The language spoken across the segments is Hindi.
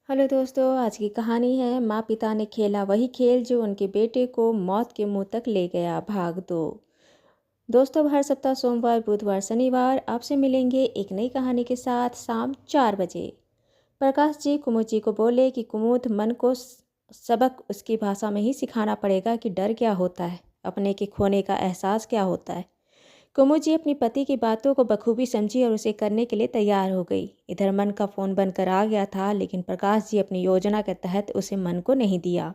हेलो दोस्तों, आज की कहानी है माँ पिता ने खेला वही खेल जो उनके बेटे को मौत के मुंह तक ले गया। भाग दो। दोस्तों, हर सप्ताह सोमवार बुधवार शनिवार आपसे मिलेंगे एक नई कहानी के साथ शाम 4 बजे। प्रकाश जी कुमुद जी को बोले कि कुमुद, मन को सबक उसकी भाषा में ही सिखाना पड़ेगा कि डर क्या होता है, अपने के खोने का एहसास क्या होता है। कुमुद जी अपनी पति की बातों को बखूबी समझी और उसे करने के लिए तैयार हो गई। इधर मन का फ़ोन बनकर आ गया था, लेकिन प्रकाश जी अपनी योजना के तहत उसे मन को नहीं दिया।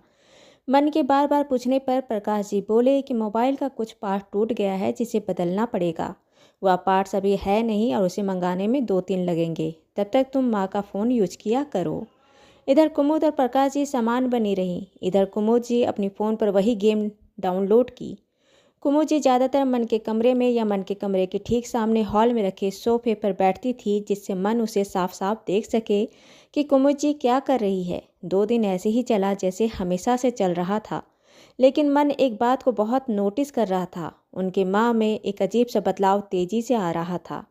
मन के बार बार पूछने पर प्रकाश जी बोले कि मोबाइल का कुछ पार्ट टूट गया है जिसे बदलना पड़ेगा। वह पार्ट्स अभी है नहीं और उसे मंगाने में 2-3 लगेंगे। तब तक तुम माँ का फ़ोन यूज किया करो। इधर कुमुद और प्रकाश जी समान बनी रहीं। इधर कुमुद जी अपनी फ़ोन पर वही गेम डाउनलोड की। कुमुद जी ज़्यादातर मन के कमरे में या मन के कमरे के ठीक सामने हॉल में रखे सोफे पर बैठती थी, जिससे मन उसे साफ साफ देख सके कि कुमुद जी क्या कर रही है। 2 दिन ऐसे ही चला जैसे हमेशा से चल रहा था, लेकिन मन एक बात को बहुत नोटिस कर रहा था। उनके माँ में एक अजीब सा बदलाव तेजी से आ रहा था।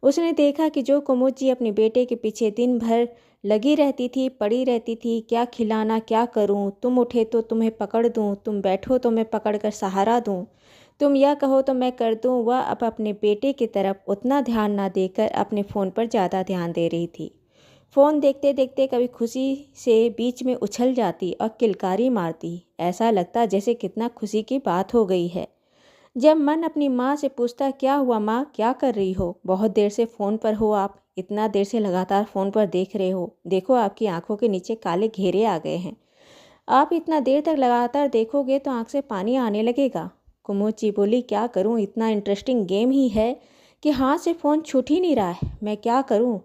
उसने देखा कि जो कुमुद जी अपने बेटे के पीछे दिन भर लगी रहती थी, पड़ी रहती थी, क्या खिलाना, क्या करूं, तुम उठे तो तुम्हें पकड़ दूं, तुम बैठो तो मैं पकड़ कर सहारा दूं, तुम यह कहो तो मैं कर दूं, वह अब अपने बेटे की तरफ उतना ध्यान ना देकर अपने फ़ोन पर ज़्यादा ध्यान दे रही थी। फ़ोन देखते देखते कभी खुशी से बीच में उछल जाती और किलकारी मारती। ऐसा लगता जैसे कितना खुशी की बात हो गई है। जब मन अपनी माँ से पूछता, क्या हुआ माँ, क्या कर रही हो, बहुत देर से फ़ोन पर हो आप, इतना देर से लगातार फ़ोन पर देख रहे हो, देखो आपकी आंखों के नीचे काले घेरे आ गए हैं, आप इतना देर तक लगातार देखोगे तो आंख से पानी आने लगेगा। कुमुद जी बोली, क्या करूं, इतना इंटरेस्टिंग गेम ही है कि हाथ से फ़ोन छूट ही नहीं रहा है, मैं क्या करूं।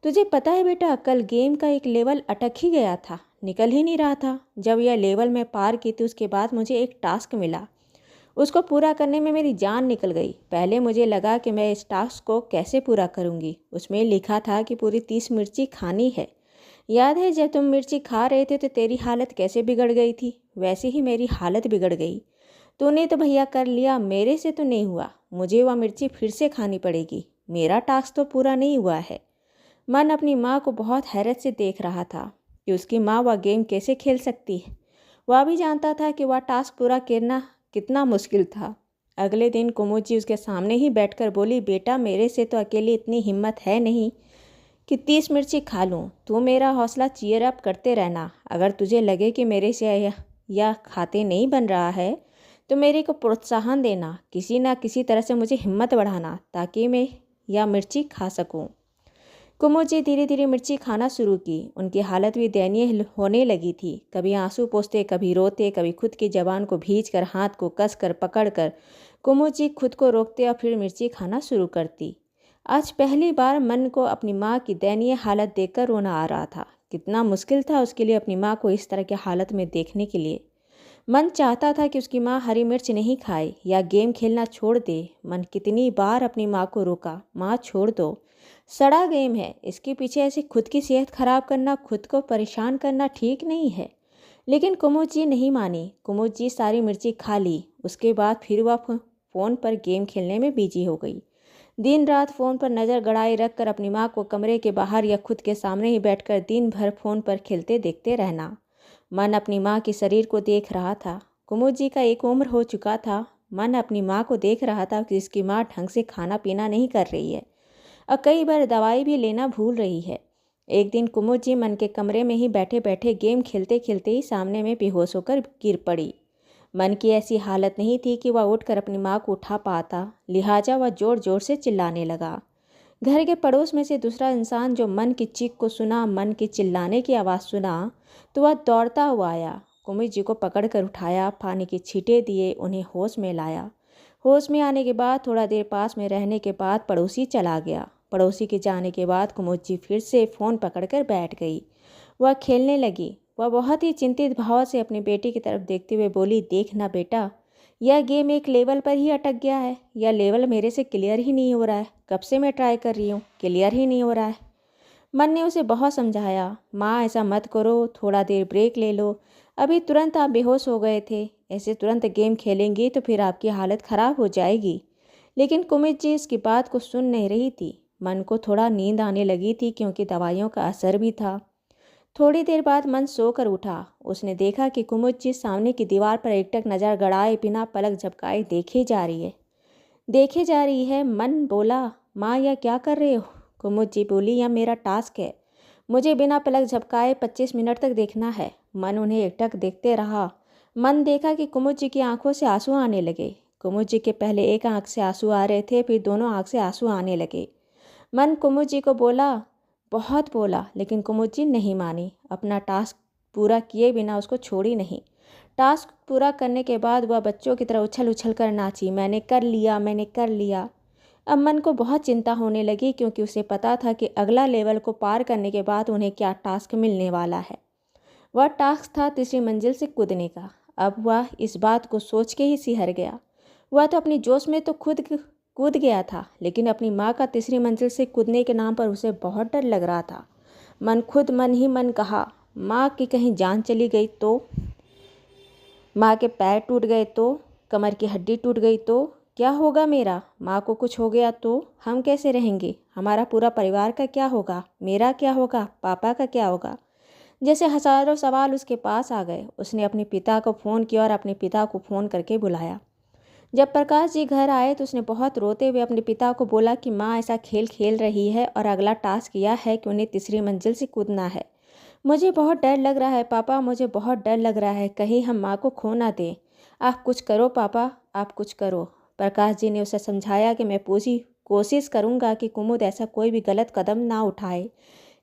तुझे पता है बेटा, कल गेम का एक लेवल अटक ही गया था, निकल ही नहीं रहा था। जब यह लेवल मैं पार की थी उसके बाद मुझे एक टास्क मिला, उसको पूरा करने में मेरी जान निकल गई। पहले मुझे लगा कि मैं इस टास्क को कैसे पूरा करूंगी। उसमें लिखा था कि पूरी 30 मिर्ची खानी है। याद है जब तुम मिर्ची खा रहे थे तो तेरी हालत कैसे बिगड़ गई थी, वैसे ही मेरी हालत बिगड़ गई। तूने तो भैया कर लिया, मेरे से तो नहीं हुआ, मुझे वह मिर्ची फिर से खानी पड़ेगी, मेरा टास्क तो पूरा नहीं हुआ है। मन अपनी माँ को बहुत हैरत से देख रहा था कि उसकी माँ वह गेम कैसे खेल सकती है। वह भी जानता था कि वह टास्क पूरा करना कितना मुश्किल था। अगले दिन कुमुद जी उसके सामने ही बैठकर बोली, बेटा मेरे से तो अकेली इतनी हिम्मत है नहीं कि 30 मिर्ची खा लूँ, तू मेरा हौसला चीयर अप करते रहना। अगर तुझे लगे कि मेरे से यह खाते नहीं बन रहा है तो मेरे को प्रोत्साहन देना, किसी ना किसी तरह से मुझे हिम्मत बढ़ाना ताकि मैं यह मिर्ची खा सकूं। कुमुद जी धीरे धीरे मिर्ची खाना शुरू की। उनकी हालत भी दयनीय होने लगी थी। कभी आंसू पोंछते, कभी रोते, कभी खुद की जबान को भींच कर हाथ को कस कर पकड़ कर कुमुद जी खुद को रोकते और फिर मिर्ची खाना शुरू करती। आज पहली बार मन को अपनी माँ की दयनीय हालत देखकर रोना आ रहा था। कितना मुश्किल था उसके लिए अपनी माँ को इस तरह की हालत में देखने के लिए। मन चाहता था कि उसकी माँ हरी मिर्च नहीं खाए या गेम खेलना छोड़ दे। मन कितनी बार अपनी माँ को रोका, माँ छोड़ दो, सड़ा गेम है, इसके पीछे ऐसे खुद की सेहत खराब करना, खुद को परेशान करना ठीक नहीं है। लेकिन कुमुद जी नहीं मानी। कुमुद जी सारी मिर्ची खा ली। उसके बाद फिर वह फ़ोन पर गेम खेलने में बिजी हो गई। दिन रात फ़ोन पर नज़र गड़ाए रखकर अपनी माँ को कमरे के बाहर या खुद के सामने ही बैठकर दिन भर फ़ोन पर खेलते देखते रहना। मन अपनी माँ के शरीर को देख रहा था। कुमुद जी का एक उम्र हो चुका था। मन अपनी माँ को देख रहा था कि इसकी माँ ढंग से खाना पीना नहीं कर रही है और कई बार दवाई भी लेना भूल रही है। एक दिन कुमुद जी मन के कमरे में ही बैठे बैठे गेम खेलते खेलते ही सामने में बेहोश होकर गिर पड़ी। मन की ऐसी हालत नहीं थी कि वह उठकर अपनी माँ को उठा पाता, लिहाजा वह जोर जोर से चिल्लाने लगा। घर के पड़ोस में से दूसरा इंसान जो मन की चीख को सुना, मन की चिल्लाने की आवाज़ सुना, तो वह दौड़ता हुआ आया, कुमुद जी को पकड़कर उठाया, पानी की छींटे दिए, उन्हें होश में लाया। होश में आने के बाद थोड़ा देर पास में रहने के बाद पड़ोसी चला गया। पड़ोसी के जाने के बाद कुमुद जी फिर से फ़ोन पकड़कर बैठ गई। वह खेलने लगी। वह बहुत ही चिंतित भाव से अपनी बेटी की तरफ देखते हुए बोली, देखना बेटा, यह गेम एक लेवल पर ही अटक गया है। यह लेवल मेरे से क्लियर ही नहीं हो रहा है, कब से मैं ट्राई कर रही हूँ, क्लियर ही नहीं हो रहा है। मन ने उसे बहुत समझाया, माँ ऐसा मत करो, थोड़ा देर ब्रेक ले लो, अभी तुरंत आप बेहोश हो गए थे, ऐसे तुरंत गेम खेलेंगी तो फिर आपकी हालत ख़राब हो जाएगी। लेकिन कुमुद जी इसकी बात को सुन नहीं रही थी। मन को थोड़ा नींद आने लगी थी क्योंकि दवाइयों का असर भी था। थोड़ी देर बाद मन सोकर उठा। उसने देखा कि कुमुद सामने की दीवार पर एकटक नज़र गड़ाए बिना पलक झपकाए देखे जा रही है। मन बोला, माँ यह क्या कर रहे हो? कुमुद बोली, यह मेरा टास्क है, मुझे बिना पलक झपकाए 25 मिनट तक देखना है। मन उन्हें एकटक देखते रहा। मन देखा कि कुमुद की आंखों से आंसू आने लगे। कुमुद के पहले एक आंख से आंसू आ रहे थे, फिर दोनों आंख से आंसू आने लगे। मन कुमुद को बोला, बहुत बोला, लेकिन कुमुद नहीं मानी। अपना टास्क पूरा किए बिना उसको छोड़ी नहीं। टास्क पूरा करने के बाद वह बच्चों की तरह उछल उछल कर नाची, मैंने कर लिया, मैंने कर लिया। अब मन को बहुत चिंता होने लगी, क्योंकि उसे पता था कि अगला लेवल को पार करने के बाद उन्हें क्या टास्क मिलने वाला है। वह टास्क था तीसरी मंजिल से कूदने का। अब वह इस बात को सोच के ही सिहर गया। वह तो अपनी जोश में तो खुद कूद गया था, लेकिन अपनी माँ का तीसरी मंजिल से कूदने के नाम पर उसे बहुत डर लग रहा था। मन ही मन कहा, माँ की कहीं जान चली गई तो, माँ के पैर टूट गए तो, कमर की हड्डी टूट गई तो क्या होगा मेरा? माँ को कुछ हो गया तो हम कैसे रहेंगे? हमारा पूरा परिवार का क्या होगा? मेरा क्या होगा? पापा का क्या होगा? जैसे हजारों सवाल उसके पास आ गए। उसने अपने पिता को फ़ोन किया और अपने पिता को फ़ोन करके बुलाया। जब प्रकाश जी घर आए तो उसने बहुत रोते हुए अपने पिता को बोला कि माँ ऐसा खेल खेल रही है और अगला टास्क यह है कि उन्हें तीसरी मंजिल से कूदना है। मुझे बहुत डर लग रहा है पापा, मुझे बहुत डर लग रहा है, कहीं हम माँ को खो ना दें। आप कुछ करो पापा, आप कुछ करो। प्रकाश जी ने उसे समझाया कि मैं पूरी कोशिश करूँगा कि कुमुद ऐसा कोई भी गलत कदम ना उठाए,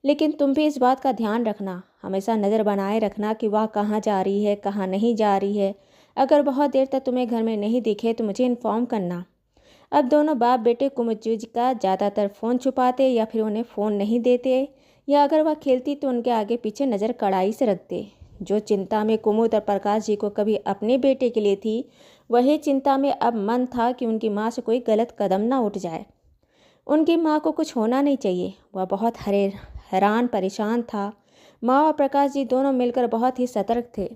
लेकिन तुम भी इस बात का ध्यान रखना, हमेशा नज़र बनाए रखना कि वह कहाँ जा रही है, कहाँ नहीं जा रही है। अगर बहुत देर तक तुम्हें घर में नहीं दिखे तो मुझे इन्फॉर्म करना। अब दोनों बाप बेटे कुमुद का ज़्यादातर फ़ोन छुपाते या फिर उन्हें फ़ोन नहीं देते, या अगर वह खेलती तो उनके आगे पीछे नज़र कड़ाई से रखते। जो चिंता में कुमुद और प्रकाश जी को कभी अपने बेटे के लिए थी, वही चिंता में अब मन था कि उनकी माँ से कोई गलत कदम ना उठ जाए। उनकी माँ को कुछ होना नहीं चाहिए। वह बहुत हैरान परेशान था। माँ और प्रकाश जी दोनों मिलकर बहुत ही सतर्क थे।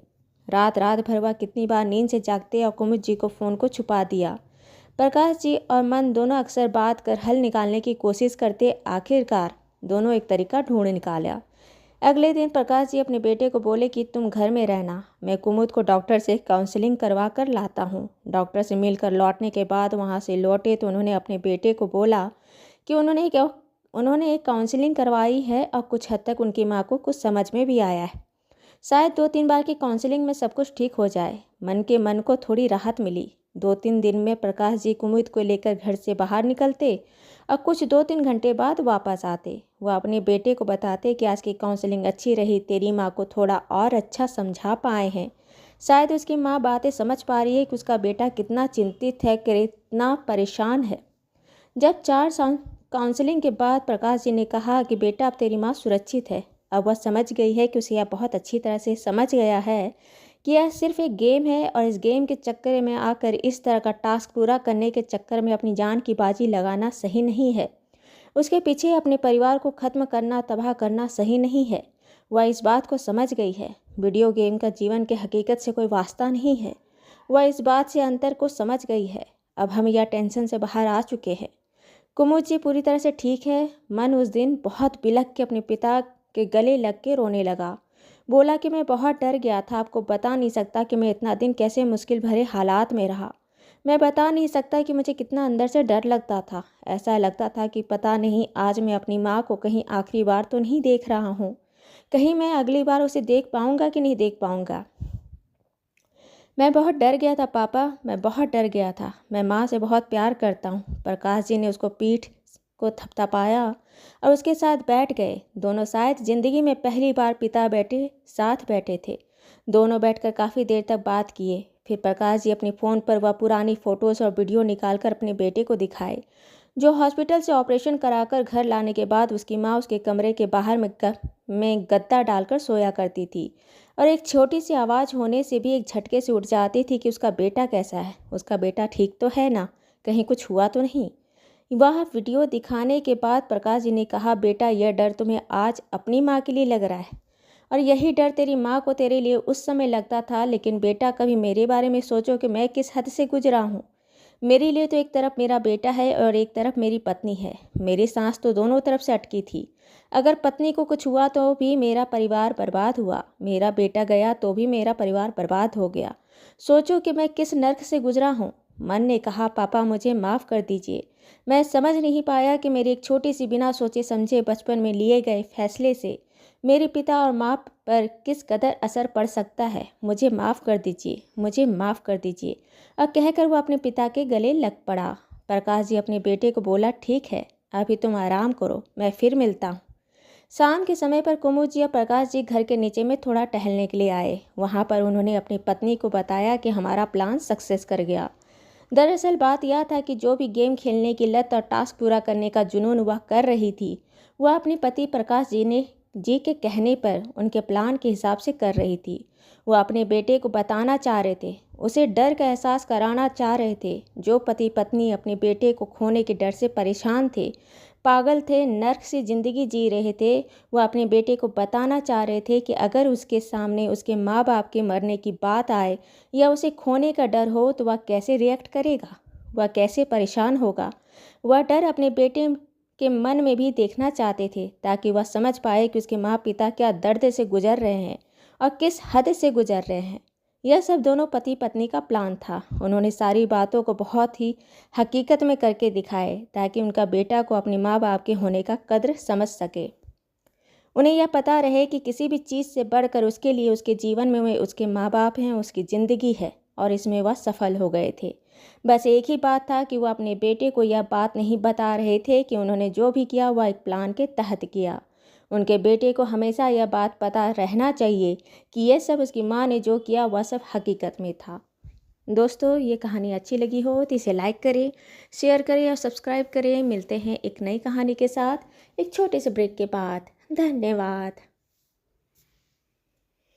रात भर वह कितनी बार नींद से जागते और कुमुद जी को फ़ोन को छुपा दिया। प्रकाश जी और मन दोनों अक्सर बात कर हल निकालने की कोशिश करते। आखिरकार दोनों एक तरीका ढूंढ निकाला। अगले दिन प्रकाश जी अपने बेटे को बोले कि तुम घर में रहना, मैं कुमुद को डॉक्टर से काउंसलिंग करवा कर लाता हूँ। डॉक्टर से मिलकर लौटने के बाद वहाँ से लौटे तो उन्होंने अपने बेटे को बोला कि उन्होंने एक काउंसलिंग करवाई है और कुछ हद तक उनकी माँ को कुछ समझ में भी आया है। शायद 2-3 बार की काउंसलिंग में सब कुछ ठीक हो जाए। मन को थोड़ी राहत मिली। 2-3 दिन में प्रकाश जी कुमुद को लेकर घर से बाहर निकलते और कुछ 2-3 घंटे बाद वापस आते। वह अपने बेटे को बताते कि आज की काउंसलिंग अच्छी रही, तेरी माँ को थोड़ा और अच्छा समझा पाए हैं। शायद उसकी माँ बातें समझ पा रही है कि उसका बेटा कितना चिंतित है, कितना परेशान है। जब 4 काउंसलिंग के बाद प्रकाश जी ने कहा कि बेटा अब तेरी माँ सुरक्षित है। अब वह समझ गई है कि उसे यह बहुत अच्छी तरह से समझ गया है कि यह सिर्फ एक गेम है और इस गेम के चक्कर में आकर इस तरह का टास्क पूरा करने के चक्कर में अपनी जान की बाजी लगाना सही नहीं है। उसके पीछे अपने परिवार को ख़त्म करना, तबाह करना सही नहीं है। वह इस बात को समझ गई है। वीडियो गेम का जीवन के हकीकत से कोई वास्ता नहीं है। वह इस बात से अंतर को समझ गई है। अब हम यह टेंशन से बाहर आ चुके हैं। कुमुद जी पूरी तरह से ठीक है। मन उस दिन बहुत बिलख के अपने पिता के गले लग के रोने लगा। बोला कि मैं बहुत डर गया था, आपको बता नहीं सकता कि मैं इतना दिन कैसे मुश्किल भरे हालात में रहा। मैं बता नहीं सकता कि मुझे कितना अंदर से डर लगता था। ऐसा लगता था कि पता नहीं आज मैं अपनी माँ को कहीं आखिरी बार तो नहीं देख रहा हूँ, कहीं मैं अगली बार उसे देख पाऊँगा कि नहीं देख पाऊँगा। मैं बहुत डर गया था पापा, मैं बहुत डर गया था। मैं माँ से बहुत प्यार करता हूँ। प्रकाश जी ने उसको पीठ को थपथपाया और उसके साथ बैठ गए। दोनों शायद ज़िंदगी में पहली बार पिता बेटे साथ बैठे थे। दोनों बैठकर काफ़ी देर तक बात किए। फिर प्रकाश जी अपने फ़ोन पर वह पुरानी फ़ोटोज़ और वीडियो निकालकर अपने बेटे को दिखाए, जो हॉस्पिटल से ऑपरेशन कराकर घर लाने के बाद उसकी माँ उसके कमरे के बाहर में गद्दा डालकर सोया करती थी और एक छोटी सी आवाज़ होने से भी एक झटके से उठ जाती थी कि उसका बेटा कैसा है, उसका बेटा ठीक तो है ना, कहीं कुछ हुआ तो नहीं। वह वीडियो दिखाने के बाद प्रकाश जी ने कहा, बेटा यह डर तुम्हें आज अपनी माँ के लिए लग रहा है और यही डर तेरी माँ को तेरे लिए उस समय लगता था। लेकिन बेटा कभी मेरे बारे में सोचो कि मैं किस हद से गुजरा हूँ। मेरे लिए तो एक तरफ मेरा बेटा है और एक तरफ मेरी पत्नी है। मेरी सांस तो दोनों तरफ से अटकी थी। अगर पत्नी को कुछ हुआ तो भी मेरा परिवार बर्बाद हुआ, मेरा बेटा गया तो भी मेरा परिवार बर्बाद हो गया। सोचो कि मैं किस नर्क से गुजरा हूँ। मन ने कहा, पापा मुझे माफ़ कर दीजिए। मैं समझ नहीं पाया कि मेरी एक छोटी सी बिना सोचे समझे बचपन में लिए गए फैसले से मेरे पिता और माँ पर किस कदर असर पड़ सकता है। मुझे माफ़ कर दीजिए, मुझे माफ़ कर दीजिए। और कहकर वो अपने पिता के गले लग पड़ा। प्रकाश जी अपने बेटे को बोला, ठीक है, अभी तुम आराम करो, मैं फिर मिलता हूँ। शाम के समय पर कुमुद जी और प्रकाश जी घर के नीचे में थोड़ा टहलने के लिए आए। वहाँ पर उन्होंने अपनी पत्नी को बताया कि हमारा प्लान सक्सेस कर गया। दरअसल बात यह था कि जो भी गेम खेलने की लत और टास्क पूरा करने का जुनून वह कर रही थी, वह अपने पति प्रकाश जी के कहने पर उनके प्लान के हिसाब से कर रही थी। वह अपने बेटे को बताना चाह रहे थे, उसे डर का एहसास कराना चाह रहे थे। जो पति पत्नी अपने बेटे को खोने के डर से परेशान थे, पागल थे, नर्क से ज़िंदगी जी रहे थे, वह अपने बेटे को बताना चाह रहे थे कि अगर उसके सामने उसके माँ बाप के मरने की बात आए या उसे खोने का डर हो तो वह कैसे रिएक्ट करेगा, वह कैसे परेशान होगा। वह डर अपने बेटे के मन में भी देखना चाहते थे ताकि वह समझ पाए कि उसके माँ पिता क्या दर्द से गुजर रहे हैं और किस हद से गुजर रहे हैं। यह सब दोनों पति पत्नी का प्लान था। उन्होंने सारी बातों को बहुत ही हकीकत में करके दिखाए ताकि उनका बेटा को अपने माँ बाप के होने का कद्र समझ सके। उन्हें यह पता रहे कि किसी भी चीज़ से बढ़कर उसके लिए उसके जीवन में उसके माँ बाप हैं, उसकी ज़िंदगी है, और इसमें वह सफल हो गए थे। बस एक ही बात था कि वह अपने बेटे को यह बात नहीं बता रहे थे कि उन्होंने जो भी किया वह एक प्लान के तहत किया। उनके बेटे को हमेशा यह बात पता रहना चाहिए कि यह सब उसकी माँ ने जो किया वह सब हकीकत में था। दोस्तों, ये कहानी अच्छी लगी हो तो इसे लाइक करें, शेयर करें और सब्सक्राइब करें। मिलते हैं एक नई कहानी के साथ एक छोटे से ब्रेक के बाद। धन्यवाद।